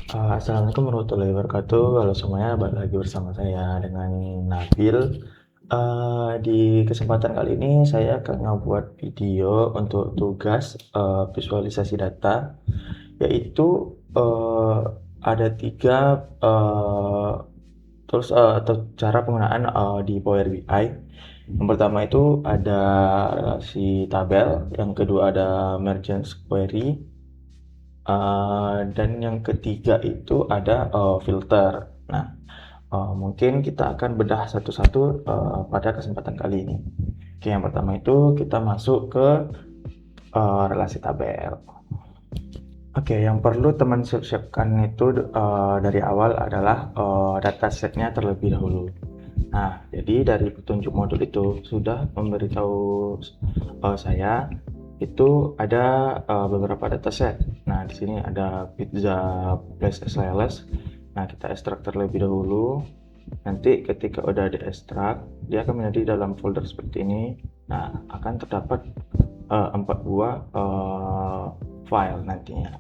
Assalamualaikum warahmatullahi wabarakatuh. Halo semuanya, balik lagi bersama saya dengan Nabil. Di kesempatan kali ini saya akan ngebuat video untuk tugas visualisasi data, yaitu ada tiga tools atau cara penggunaan di Power BI. Yang pertama itu ada relasi tabel, yang kedua ada merge query, dan yang ketiga itu ada filter. Nah, mungkin kita akan bedah satu-satu pada kesempatan kali ini. Oke, yang pertama itu kita masuk ke relasi tabel. Oke, yang perlu teman siapkan itu dari awal adalah datasetnya terlebih dahulu. Nah, jadi dari petunjuk modul itu sudah memberitahu saya itu ada beberapa dataset. Nah, di sini ada pizza plus SLS. Nah, kita ekstrak terlebih dahulu. Nanti ketika udah diekstrak, dia akan menjadi dalam folder seperti ini. Nah, akan terdapat 4 buah file nantinya.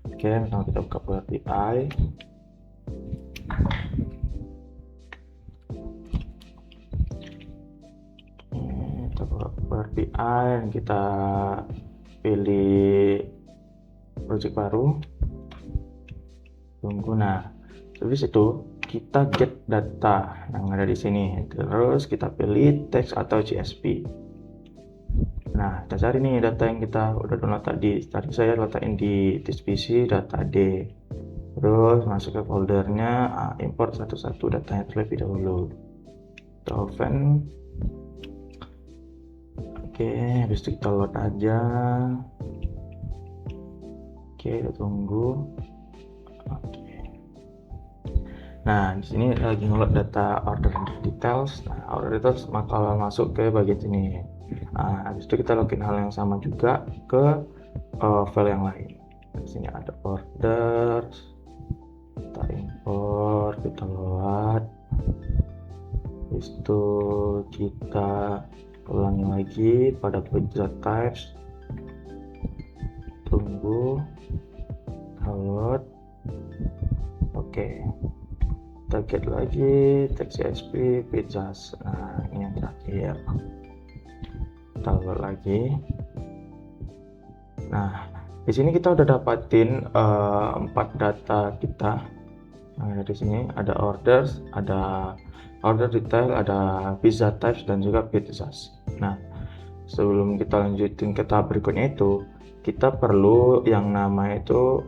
Oke, pertama kita buka Power BI. Kita buka Power BI, kita pilih project baru, tunggu. Nah, habis itu kita get data yang ada di sini, terus kita pilih text atau CSV. Nah, kita cari nih data yang kita udah download tadi. Tadi saya letakkan di TSPC data D, terus masuk ke foldernya, import satu-satu datanya terlebih dahulu. Kita open. Oke, habis itu kita load aja. Oke, kita tunggu. Oke. Nah, di sini lagi ngeload data order details. Nah, order details bakal masuk ke bagian sini. Nah, habis itu kita login hal yang sama juga ke file yang lain. Di sini ada orders. Kita import, kita load. Habis itu kita ulangi lagi pada pizza types. Tunggu, load. Oke, kita get lagi text CSV pizzas. Nah, ini yang terakhir. Kita load lagi. Nah, di sini kita udah dapatin 4 data kita. Nah, di sini ada orders, ada order detail, ada pizza types, dan juga pizzas. Nah, sebelum kita lanjutin ke tahap berikutnya itu, kita perlu yang nama itu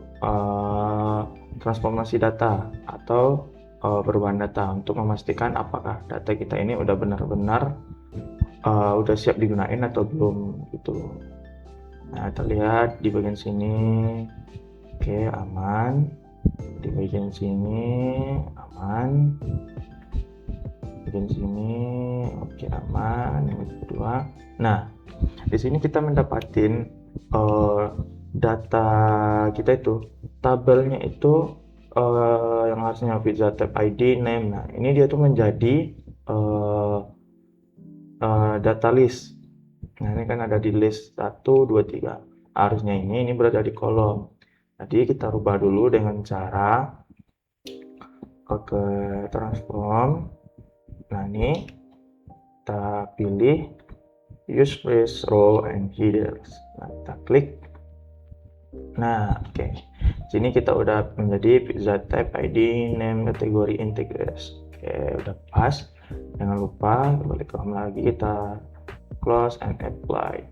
transformasi data atau perubahan data untuk memastikan apakah data kita ini udah benar-benar udah siap digunain atau belum gitu. Nah, kita lihat di bagian sini, oke, aman. Di bagian sini aman. Bagian sini oke, aman. Yang kedua, nah di sini kita mendapatin data kita itu, tabelnya itu yang harusnya pizza type ID name. Nah, ini dia tuh menjadi data list. Nah, ini kan ada di list 1, 2, 3. Harusnya ini berada di kolom. Jadi kita rubah dulu dengan cara ke transform. Nah, ini kita pilih use place row and headers. Nah, kita klik. Nah, oke. Sini kita udah menjadi pizza type ID name kategori integers. Oke, udah pas. Jangan lupa balik ke home lagi, kita close and apply.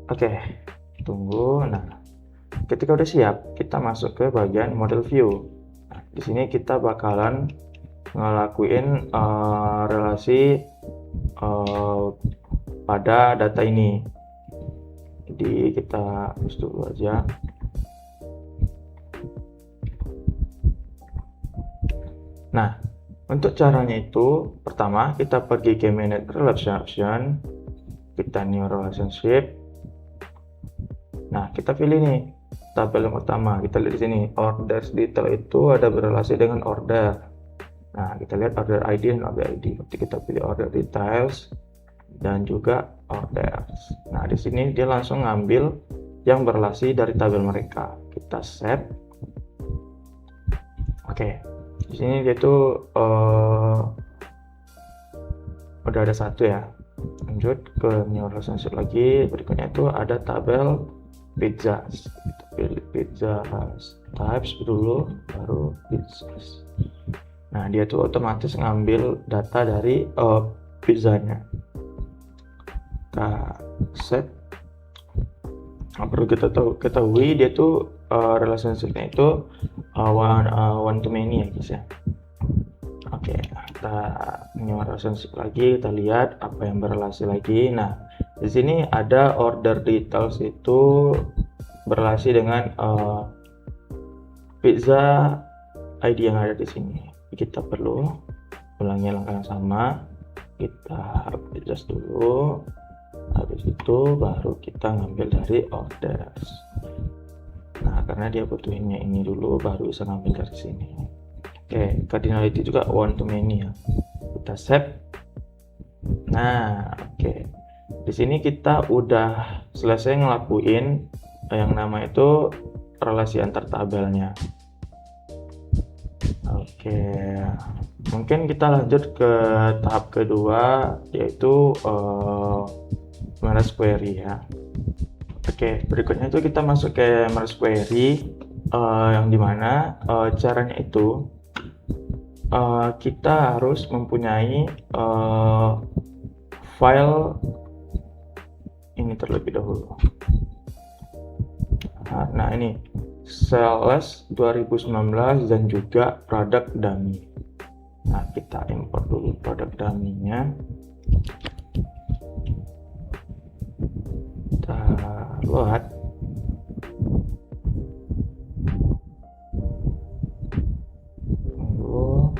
Oke, tunggu. Nah, ketika udah siap, kita masuk ke bagian model view. Nah, di sini kita bakalan ngelakuin relasi pada data ini. Jadi kita hapus dulu aja. Nah, untuk caranya itu, pertama kita pergi ke manage relation, kita new relationship. Nah, kita pilih nih tabel yang pertama. Kita lihat di sini orders detail itu ada berrelasi dengan order. Nah, kita lihat order ID dan order ID. Berarti kita pilih order details dan juga orders. Nah, di sini dia langsung ngambil yang berrelasi dari tabel mereka. Kita save. Oke, di sini dia tuh udah ada satu ya. Lanjut ke new relationship lagi. Berikutnya itu ada tabel pizzas. Kita pilih pizza types dulu, baru pizzas. Nah, dia tuh otomatis ngambil data dari pizzanya. Kita set. Nah, perlu kita ketahui dia tuh relationship-nya itu one to many ya guys ya. Oke, kita new relationship lagi, kita lihat apa yang berrelasi lagi. Nah, di sini ada order details itu berrelasi dengan pizza ID yang ada di sini. Kita perlu ulangi langkah yang sama. Kita adjust dulu. Habis itu baru kita ngambil dari orders. Nah, karena dia butuhinnya ini dulu, baru bisa ngambil dari sini. Oke, cardinality juga one to many ya. Kita save. Nah, oke. Di sini kita udah selesai ngelakuin yang nama itu relasi antar tabelnya. Oke, mungkin kita lanjut ke tahap kedua, yaitu merge query ya. Oke, berikutnya itu kita masuk ke merge query, yang dimana caranya itu kita harus mempunyai file ini terlebih dahulu. Nah, ini sales 2019 dan juga produk dummy. Nah, kita import dulu produk dummy-nya. Kita load. Tunggu.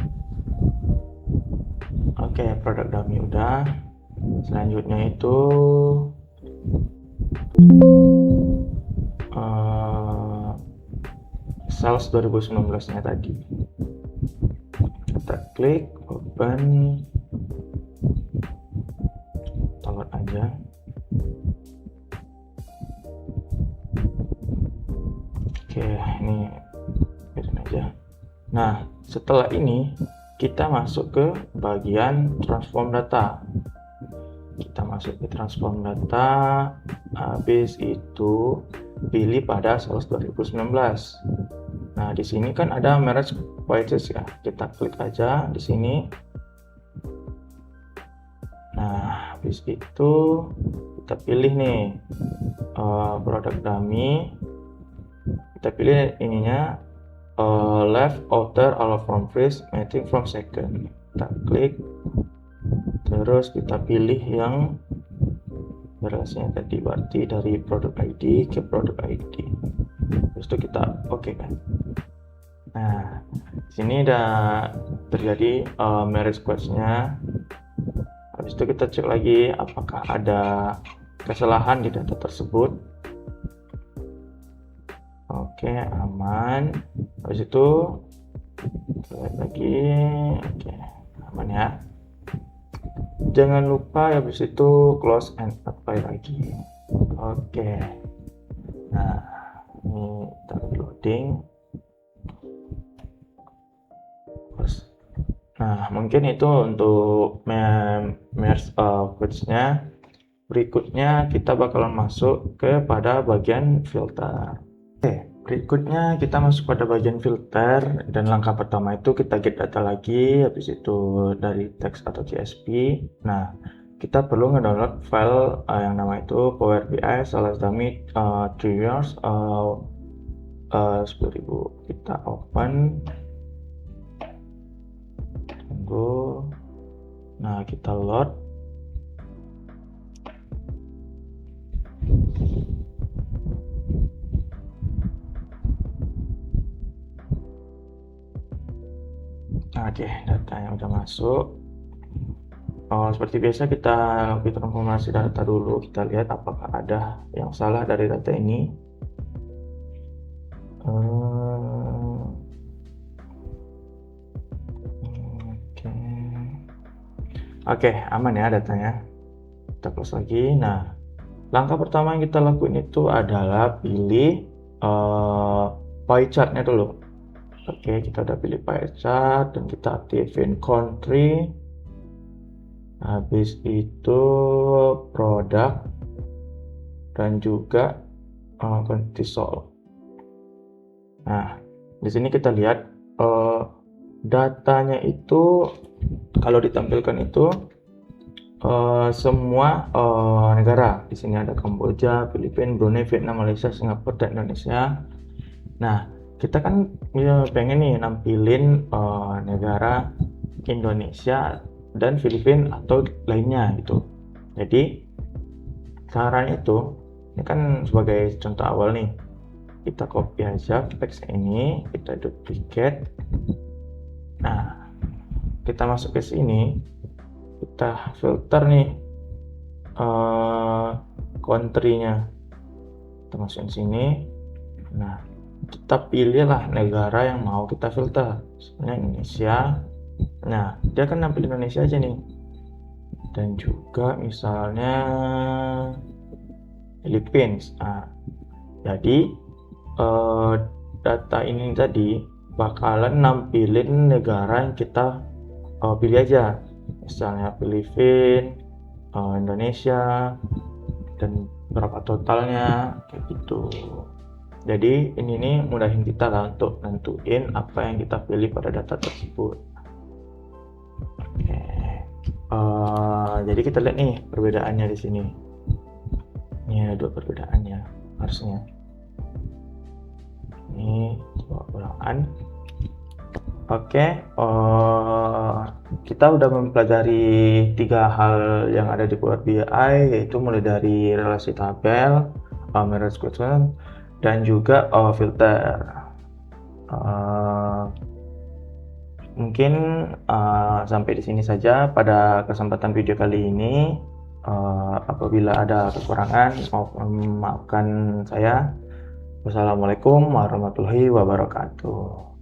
Oke, produk dummy udah. Selanjutnya itu sales 2019 nya tadi. Kita klik open, download aja. Oke, ini biarin aja. Nah, setelah ini kita masuk ke bagian transform data. Kita masuk ke transform data, habis itu pilih pada sales 2019. Nah, di sini kan ada merge pages ya. Kita klik aja di sini. Nah, habis itu kita pilih nih produk dummy. Kita pilih ininya left outer all from first mating from second. Kita klik, terus kita pilih yang berasnya tadi, berarti dari produk ID ke produk ID. Terus itu kita oke kan. Nah, di sini udah terjadi merge quest-nya. Habis itu kita cek lagi apakah ada kesalahan di data tersebut. Oke, aman. Habis itu kita lihat lagi. Oke, aman ya. Jangan lupa habis itu close and apply lagi. Oke. Nah, ini kita loading. Nah, mungkin itu untuk merge queries-nya. Berikutnya kita bakalan masuk kepada bagian filter. Oke, berikutnya kita masuk pada bagian filter, dan langkah pertama itu kita get data lagi, habis itu dari text atau CSV. Nah, kita perlu ngedownload file yang nama itu Power BI Sales Dummy 3 years 10.000. Kita open. Tunggu. Nah, kita load. Oke, datanya udah masuk. Seperti biasa kita transformasi data dulu. Kita lihat apakah ada yang salah dari data ini. Oke, aman ya datanya. Kita close lagi. Nah, langkah pertama yang kita lakuin itu adalah pilih pie chart-nya dulu. Oke, kita udah pilih pie chart dan kita aktifin country. Habis itu produk dan juga cortisol. Nah, di sini kita lihat datanya itu kalau ditampilkan itu semua negara. Di sini ada Kamboja, Filipina, Brunei, Vietnam, Malaysia, Singapura, dan Indonesia. Nah, kita kan pengen nih nampilin negara Indonesia dan Filipina atau lainnya gitu. Jadi caranya itu, ini kan sebagai contoh awal nih, kita copy aja teks ini, kita duplicate. Nah, kita masuk ke sini, kita filter nih country-nya, kita masukin sini. Nah, kita pilihlah negara yang mau kita filter, misalnya Indonesia. Nah, dia akan nampil Indonesia aja nih, dan juga misalnya Philippines. Nah, jadi data ini tadi bakalan nampilin negara yang kita pilih aja, misalnya Filipina, Indonesia, dan berapa totalnya kayak gitu. Jadi ini nih mudahin kita lah untuk nentuin apa yang kita pilih pada data tersebut. Oke. Jadi kita lihat nih perbedaannya di sini. Ini ada dua perbedaannya harusnya. Ini coba ulangan. Oke, kita udah mempelajari 3 hal yang ada di Power BI, yaitu mulai dari relasi tabel, mirror square, dan juga filter. Mungkin sampai di sini saja pada kesempatan video kali ini. Apabila ada kekurangan, maafkan saya. Wassalamualaikum warahmatullahi wabarakatuh.